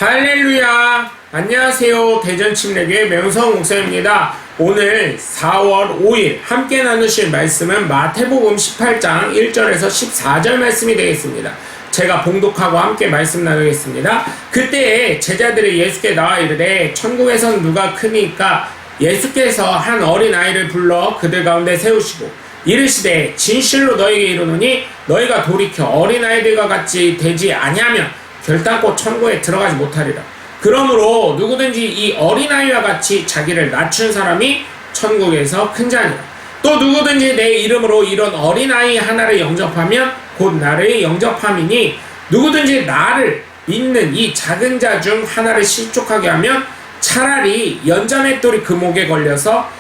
할렐루야! 안녕하세요. 대전침례교회 명성 목사입니다. 오늘 4월 5일 함께 나누실 말씀은 마태복음 18장 1절에서 14절 말씀이 되겠습니다. 제가 봉독하고 함께 말씀 나누겠습니다. 그때 제자들이 예수께 나와 이르되 천국에선 누가 크니까 예수께서 한 어린아이를 불러 그들 가운데 세우시고 이르시되 진실로 너희에게 이르노니 너희가 돌이켜 어린아이들과 같이 되지 아니하면 결단코 천국에 들어가지 못하리라. 그러므로 누구든지 이 어린아이와 같이 자기를 낮춘 사람이 천국에서 큰 자니라. 또 누구든지 내 이름으로 이런 어린아이 하나를 영접하면 곧 나를 영접함이니 누구든지 나를 믿는 이 작은 자 중 하나를 실족하게 하면 차라리 연자맷돌이 그 목에 걸려서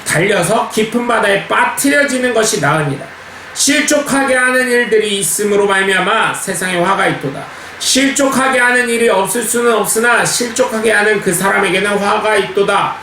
달려서 깊은 바다에 빠뜨려지는 것이 나으니라. 실족하게 하는 일들이 있음으로 말미암아 세상에 화가 있도다. 실족하게 하는 일이 없을 수는 없으나 실족하게 하는 그 사람에게는 화가 있도다.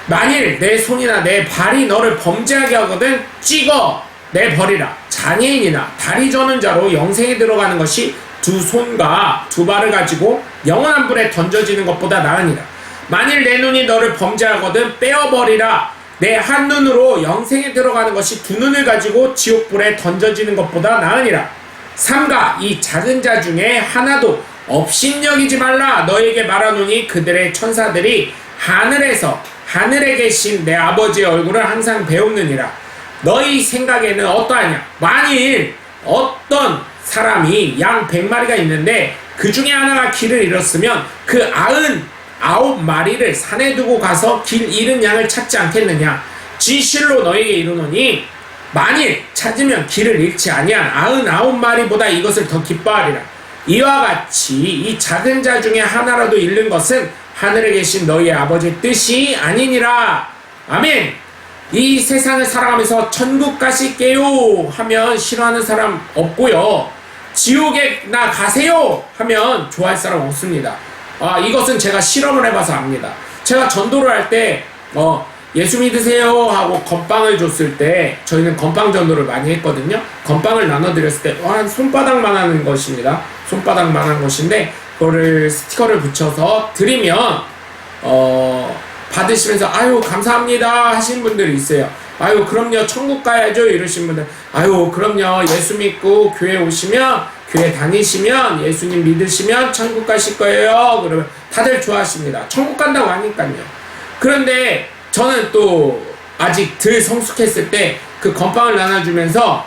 만일 내 손이나 내 발이 너를 범죄하게 하거든 찍어 내버리라. 장애인이나 다리 저는 자로 영생에 들어가는 것이 두 손과 두 발을 가지고 영원한 불에 던져지는 것보다 나으니라. 만일 내 눈이 너를 범죄하거든 빼어버리라. 내 한 눈으로 영생에 들어가는 것이 두 눈을 가지고 지옥불에 던져지는 것보다 나으니라. 삼가 이 작은 자 중에 하나도 업신여기지 말라. 너에게 말하노니 그들의 천사들이 하늘에 계신 내 아버지의 얼굴을 항상 배우느니라. 너희 생각에는 어떠하냐? 만일 어떤 사람이 양 100마리가 있는데 그 중에 하나가 길을 잃었으면 그 99마리를 산에 두고 가서 길 잃은 양을 찾지 않겠느냐? 진실로 너에게 이르노니 만일 찾으면 길을 잃지 아니한 99마리보다 이것을 더 기뻐하리라. 이와 같이 이 작은 자 중에 하나라도 잃는 것은 하늘에 계신 너희의 아버지의 뜻이 아니니라. 아멘. 이 세상을 살아가면서 천국 가실게요 하면 싫어하는 사람 없고요, 지옥에 나 가세요 하면 좋아할 사람 없습니다. 이것은 제가 실험을 해봐서 압니다. 제가 전도를 할 때 예수 믿으세요 하고 건빵을 줬을 때, 저희는 건빵 전도를 많이 했거든요. 건빵을 나눠드렸을 때 한 손바닥만 하는 것입니다. 손바닥만 하는 것인데 그거를 스티커를 붙여서 드리면 받으시면서 아유 감사합니다 하신 분들이 있어요. 아유 그럼요 천국 가야죠 이러신 분들, 아유 그럼요 예수 믿고 교회 오시면, 교회 다니시면, 예수님 믿으시면 천국 가실 거예요. 그러면 다들 좋아하십니다. 천국 간다고 하니까요. 그런데 저는 또 아직 덜 성숙했을 때 그 건빵을 나눠주면서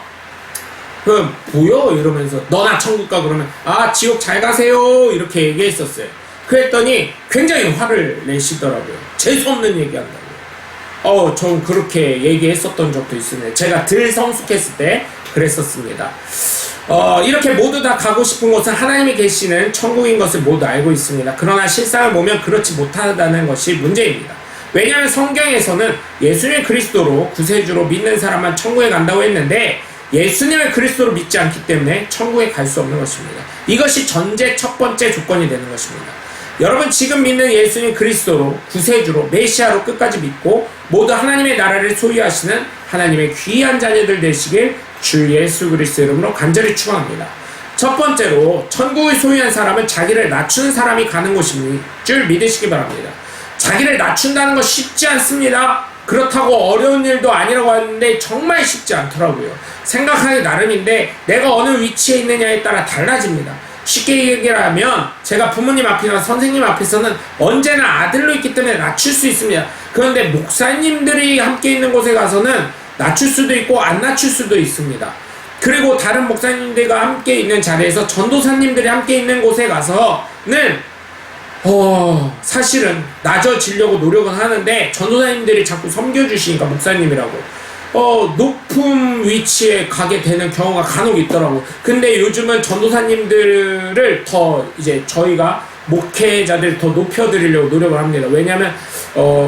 뭐요? 이러면서 너나 천국 가 그러면 지옥 잘 가세요 이렇게 얘기했었어요. 그랬더니 굉장히 화를 내시더라고요. 재수없는 얘기한다고. 전 그렇게 얘기했었던 적도 있습니다. 제가 덜 성숙했을 때 그랬었습니다. 이렇게 모두 다 가고 싶은 곳은 하나님이 계시는 천국인 것을 모두 알고 있습니다. 그러나 실상을 보면 그렇지 못하다는 것이 문제입니다. 왜냐하면 성경에서는 예수님을 그리스도로 구세주로 믿는 사람만 천국에 간다고 했는데 예수님을 그리스도로 믿지 않기 때문에 천국에 갈 수 없는 것입니다. 이것이 전제 첫 번째 조건이 되는 것입니다. 여러분 지금 믿는 예수님 그리스도로 구세주로 메시아로 끝까지 믿고 모두 하나님의 나라를 소유하시는 하나님의 귀한 자녀들 되시길 주 예수 그리스도 이름으로 간절히 축원합니다. 첫 번째로 천국을 소유한 사람은 자기를 낮추는 사람이 가는 곳인 줄 믿으시기 바랍니다. 자기를 낮춘다는 건 쉽지 않습니다. 그렇다고 어려운 일도 아니라고 하는데 정말 쉽지 않더라고요. 생각하기 나름인데 내가 어느 위치에 있느냐에 따라 달라집니다. 쉽게 얘기하면 제가 부모님 앞이나 선생님 앞에서는 언제나 아들로 있기 때문에 낮출 수 있습니다. 그런데 목사님들이 함께 있는 곳에 가서는 낮출 수도 있고 안 낮출 수도 있습니다. 그리고 다른 목사님들과 함께 있는 자리에서 전도사님들이 함께 있는 곳에 가서는 사실은 낮아지려고 노력은 하는데 전도사님들이 자꾸 섬겨주시니까 목사님이라고 높은 위치에 가게 되는 경우가 간혹 있더라고. 근데 요즘은 전도사님들을 더 이제 저희가 목회자들 더 높여드리려고 노력을 합니다. 왜냐하면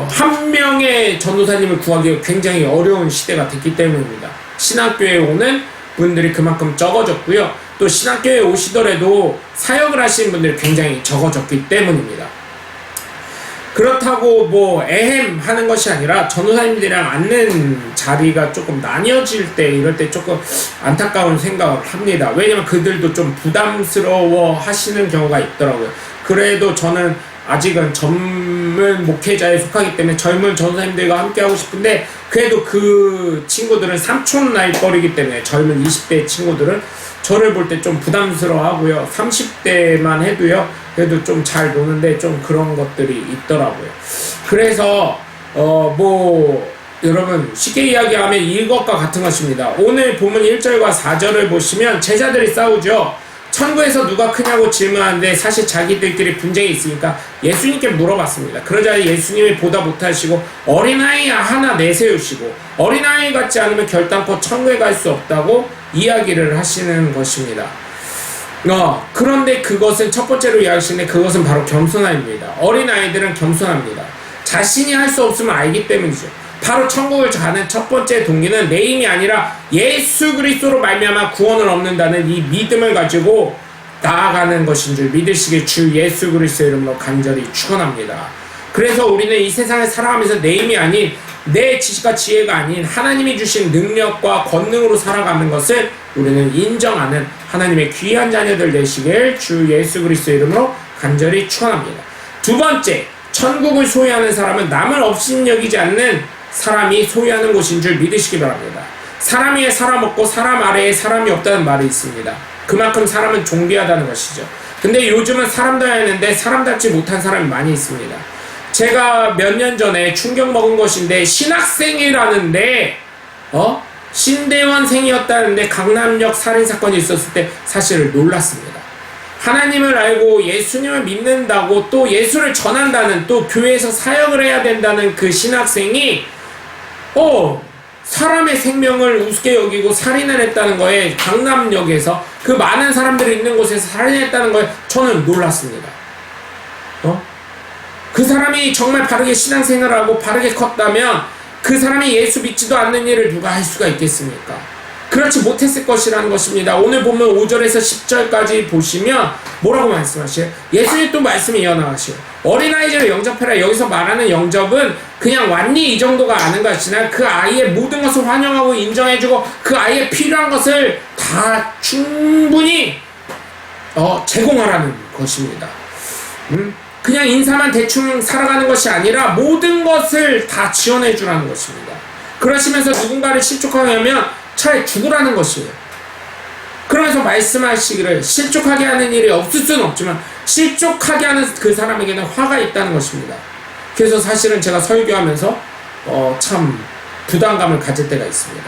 한 명의 전도사님을 구하기가 굉장히 어려운 시대가 됐기 때문입니다. 신학교에 오는 분들이 그만큼 적어졌고요. 또 신학교에 오시더라도 사역을 하시는 분들이 굉장히 적어졌기 때문입니다. 그렇다고 에헴 하는 것이 아니라 전도사님들이랑 앉는 자리가 조금 나뉘어질 때 이럴 때 조금 안타까운 생각을 합니다. 왜냐면 그들도 좀 부담스러워 하시는 경우가 있더라고요. 그래도 저는 아직은 젊은 목회자에 속하기 때문에 젊은 전도사님들과 함께하고 싶은데, 그래도 그 친구들은 삼촌 나이 또래이기 때문에 젊은 20대 친구들은 저를 볼 때 좀 부담스러워 하고요. 30대만 해도요, 그래도 좀 잘 노는데 좀 그런 것들이 있더라고요. 그래서 여러분 쉽게 이야기하면 이것과 같은 것입니다. 오늘 본문 1절과 4절을 보시면 제자들이 싸우죠. 천국에서 누가 크냐고 질문하는데 사실 자기들끼리 분쟁이 있으니까 예수님께 물어봤습니다. 그러자 예수님이 보다 못하시고 어린아이 하나 내세우시고 어린아이 같지 않으면 결단코 천국에 갈 수 없다고 이야기를 하시는 것입니다. 그런데 그것은 첫 번째로 이야기하시는데 그것은 바로 겸손함입니다. 어린아이들은 겸손합니다. 자신이 할 수 없으면 알기 때문이죠. 바로 천국을 가는 첫 번째 동기는 내 힘이 아니라 예수 그리스도로 말미암아 구원을 얻는다는 이 믿음을 가지고 나아가는 것인 줄 믿으시길 주 예수 그리스도 이름으로 간절히 축원합니다. 그래서 우리는 이 세상을 살아가면서 내 힘이 아닌 내 지식과 지혜가 아닌 하나님이 주신 능력과 권능으로 살아가는 것을 우리는 인정하는 하나님의 귀한 자녀들 되시길 주 예수 그리스도 이름으로 간절히 축원합니다. 두 번째, 천국을 소유하는 사람은 남을 업신여기지 않는 사람이 소유하는 곳인 줄 믿으시기 바랍니다. 사람 위에 사람 없고 사람 아래에 사람이 없다는 말이 있습니다. 그만큼 사람은 존귀하다는 것이죠. 근데 요즘은 사람다워야 하는데 사람답지 못한 사람이 많이 있습니다. 제가 몇 년 전에 충격 먹은 것인데 신학생이라는데 신대원생이었다는데 강남역 살인사건이 있었을 때 사실을 놀랐습니다. 하나님을 알고 예수님을 믿는다고 또 예수를 전한다는 또 교회에서 사역을 해야 된다는 그 신학생이 사람의 생명을 우습게 여기고 살인을 했다는 거에 강남역에서 그 많은 사람들이 있는 곳에서 살인했다는 거에 저는 놀랐습니다. 그 사람이 정말 바르게 신앙생활을 하고 바르게 컸다면 그 사람이 예수 믿지도 않는 일을 누가 할 수가 있겠습니까? 그렇지 못했을 것이라는 것입니다. 오늘 보면 5절에서 10절까지 보시면 뭐라고 말씀하셔요? 예수님 또 말씀이 이어나가시오. 어린아이들을 영접해라. 여기서 말하는 영접은 그냥 왔니 이 정도가 아는 것이나 그 아이의 모든 것을 환영하고 인정해주고 그 아이의 필요한 것을 다 충분히 제공하라는 것입니다. 그냥 인사만 대충 살아가는 것이 아니라 모든 것을 다 지원해주라는 것입니다. 그러시면서 누군가를 실족하게 하면 차라리 죽으라는 것이에요. 그러면서 말씀하시기를 실족하게 하는 일이 없을 수는 없지만 실족하게 하는 그 사람에게는 화가 있다는 것입니다. 그래서 사실은 제가 설교하면서 참 부담감을 가질 때가 있습니다.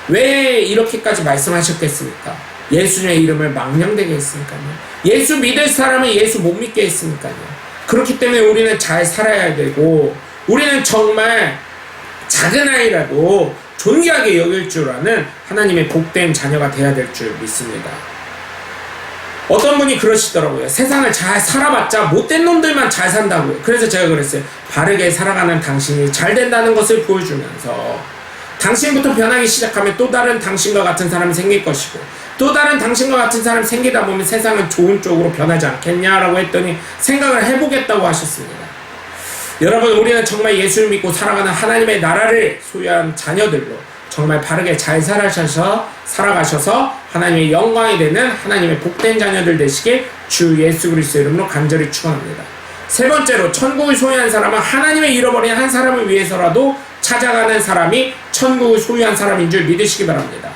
왜 이렇게까지 말씀하셨겠습니까? 예수님의 이름을 망령되게 했으니까요. 예수 믿을 사람은 예수 못 믿게 했으니까요. 그렇기 때문에 우리는 잘 살아야 되고 우리는 정말 작은 아이라도 존귀하게 여길 줄 아는 하나님의 복된 자녀가 되어야 될 줄 믿습니다. 어떤 분이 그러시더라고요. 세상을 잘 살아봤자 못된 놈들만 잘 산다고요. 그래서 제가 그랬어요. 바르게 살아가는 당신이 잘 된다는 것을 보여주면서 당신부터 변하기 시작하면 또 다른 당신과 같은 사람이 생길 것이고 또 다른 당신과 같은 사람이 생기다 보면 세상은 좋은 쪽으로 변하지 않겠냐라고 했더니 생각을 해보겠다고 하셨습니다. 여러분, 우리는 정말 예수를 믿고 살아가는 하나님의 나라를 소유한 자녀들로 정말 바르게 잘 살아가셔서 하나님의 영광이 되는 하나님의 복된 자녀들 되시길 주 예수 그리스도 이름으로 간절히 축원합니다. 세 번째로, 천국을 소유한 사람은 하나님의 잃어버린 한 사람을 위해서라도 찾아가는 사람이 천국을 소유한 사람인 줄 믿으시기 바랍니다.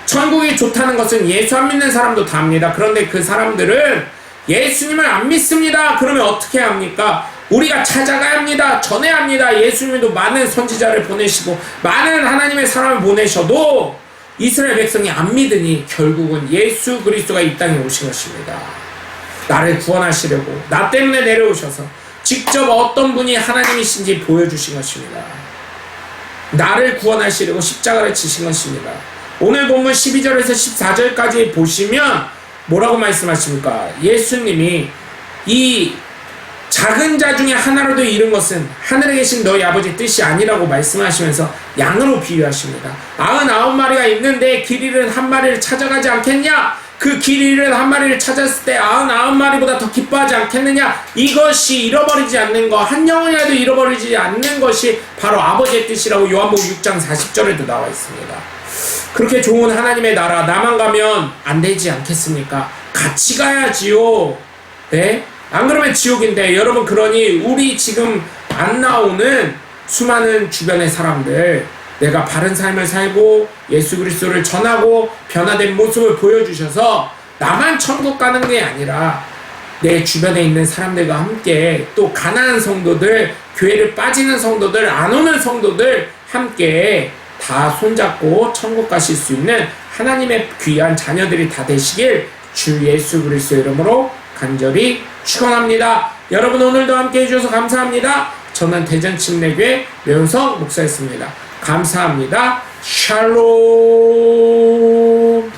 천국이 좋다는 것은 예수 안 믿는 사람도 다 압니다. 그런데 그 사람들은 예수님을 안 믿습니다. 그러면 어떻게 합니까? 우리가 찾아가야 합니다. 전해야 합니다. 예수님도 많은 선지자를 보내시고 많은 하나님의 사람을 보내셔도 이스라엘 백성이 안 믿으니 결국은 예수 그리스도가 이 땅에 오신 것입니다. 나를 구원하시려고 나 때문에 내려오셔서 직접 어떤 분이 하나님이신지 보여주신 것입니다. 나를 구원하시려고 십자가를 지신 것입니다. 오늘 본문 12절에서 14절까지 보시면 뭐라고 말씀하십니까? 예수님이 이 작은 자 중에 하나라도 잃은 것은 하늘에 계신 너희 아버지 뜻이 아니라고 말씀하시면서 양으로 비유하십니다. 99마리가 있는데 길 잃은 한 마리를 찾아가지 않겠냐? 그 길 잃은 한 마리를 찾았을 때 99마리보다 더 기뻐하지 않겠느냐? 이것이 잃어버리지 않는 것, 한 영혼이라도 잃어버리지 않는 것이 바로 아버지의 뜻이라고 요한복음 6장 40절에도 나와 있습니다. 그렇게 좋은 하나님의 나라, 나만 가면 안 되지 않겠습니까? 같이 가야지요. 네? 안 그러면 지옥인데 여러분, 그러니 우리 지금 안 나오는 수많은 주변의 사람들, 내가 바른 삶을 살고 예수 그리스도를 전하고 변화된 모습을 보여주셔서 나만 천국 가는 게 아니라 내 주변에 있는 사람들과 함께 또 가난한 성도들, 교회를 빠지는 성도들, 안 오는 성도들 함께 다 손잡고 천국 가실 수 있는 하나님의 귀한 자녀들이 다 되시길 주 예수 그리스도 이름으로 간절히 축원합니다. 여러분, 오늘도 함께 해주셔서 감사합니다. 저는 대전침례교회 류현석 목사였습니다. 감사합니다. 샬롬.